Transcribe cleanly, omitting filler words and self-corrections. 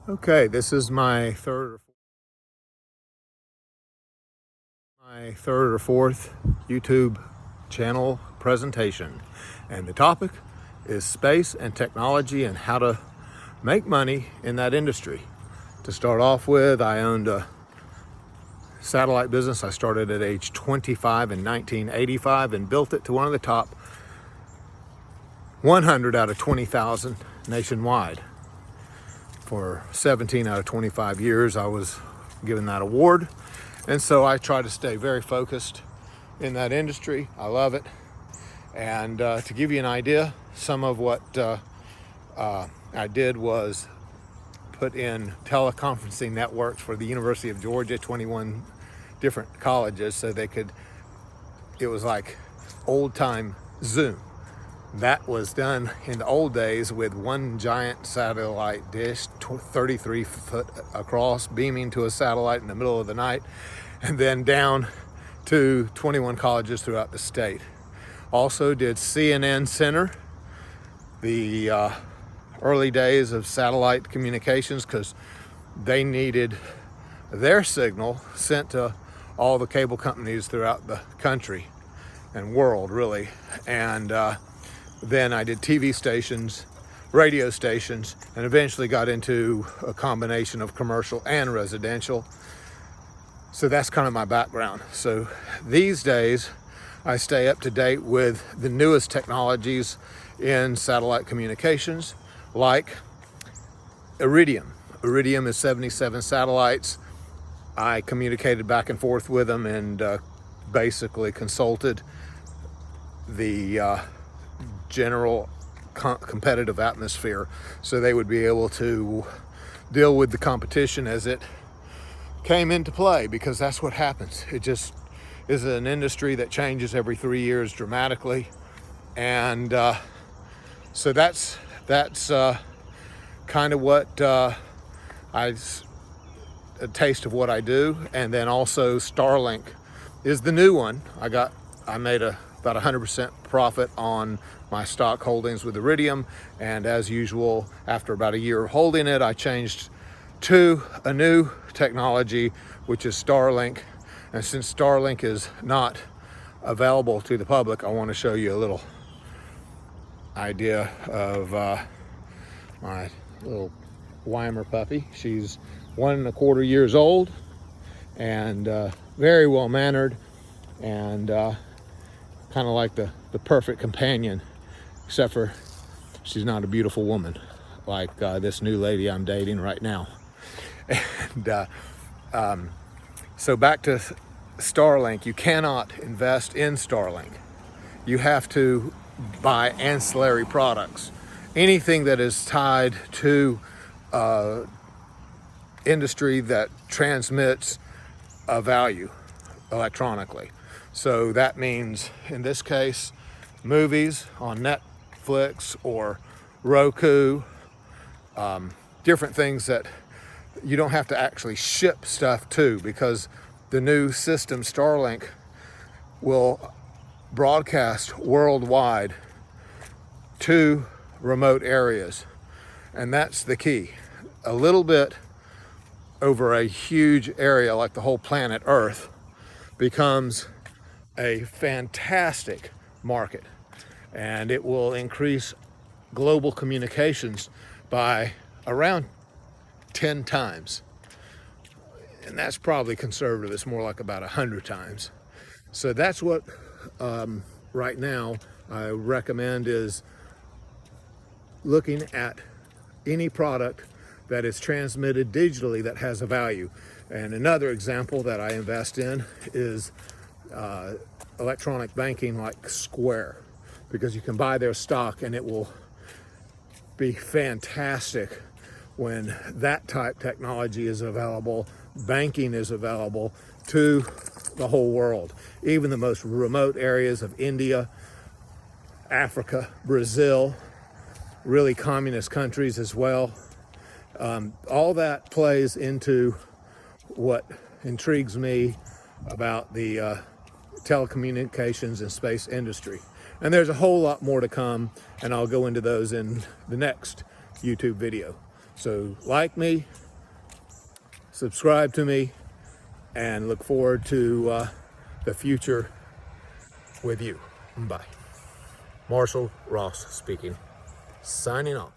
Okay, this is my third or fourth YouTube channel presentation, and the topic is space and technology and how to make money in that industry. To start off with, I owned a satellite business. I started at age 25 in 1985 and built it to one of the top 100 out of 20,000 nationwide. For 17 out of 25 years, I was given that award. And so I try to stay very focused in that industry. I love it. And to give you an idea, some of what I did was put in teleconferencing networks for the University of Georgia, 21 different colleges, so they could, it was like old time Zoom. That was done in the old days with one giant satellite dish, 33 foot across, beaming to a satellite in the middle of the night, and then down to 21 colleges throughout the state. Also did CNN Center, the early days of satellite communications, because they needed their signal sent to all the cable companies throughout the country and world, really. And then I did TV stations, radio stations, and eventually got into a combination of commercial and residential. So that's kind of my background. So these days, I stay up to date with the newest technologies in satellite communications, like Iridium. Iridium is 77 satellites. I communicated back and forth with them and basically consulted the general competitive atmosphere so they would be able to deal with the competition as it came into play, because that's what happens. It just is an industry that changes every 3 years dramatically. And so that's kind of what a taste of what I do. And then also Starlink is the new one. I made about 100% profit on my stock holdings with Iridium, and as usual, after about a year of holding it, I changed to a new technology, which is Starlink. And since Starlink is not available to the public, I want to show you a little idea of my little Weimar puppy. She's 1.25 years old and very well mannered, and kind of like the perfect companion, except for she's not a beautiful woman like this new lady I'm dating right now. And so back to Starlink. You cannot invest in Starlink. You have to buy ancillary products. Anything that is tied to industry that transmits a value electronically. So that means, in this case, movies on Netflix or Roku, different things that you don't have to actually ship stuff to, because the new system, Starlink, will broadcast worldwide to remote areas. And that's the key. A little bit over a huge area like the whole planet Earth becomes a fantastic market, and it will increase global communications by around 10 times. And that's probably conservative. It's more like about 100 times. So that's what right now I recommend, is looking at any product that is transmitted digitally that has a value. And another example that I invest in is electronic banking like Square, because you can buy their stock and it will be fantastic when that type technology is available. Banking is available to the whole world, even the most remote areas of India, Africa, Brazil, really communist countries as well. All that plays into what intrigues me about the telecommunications and space industry. And there's a whole lot more to come, and I'll go into those in the next YouTube video. So like me, subscribe to me, and look forward to the future with you. Bye. Marshall Ross speaking, signing off.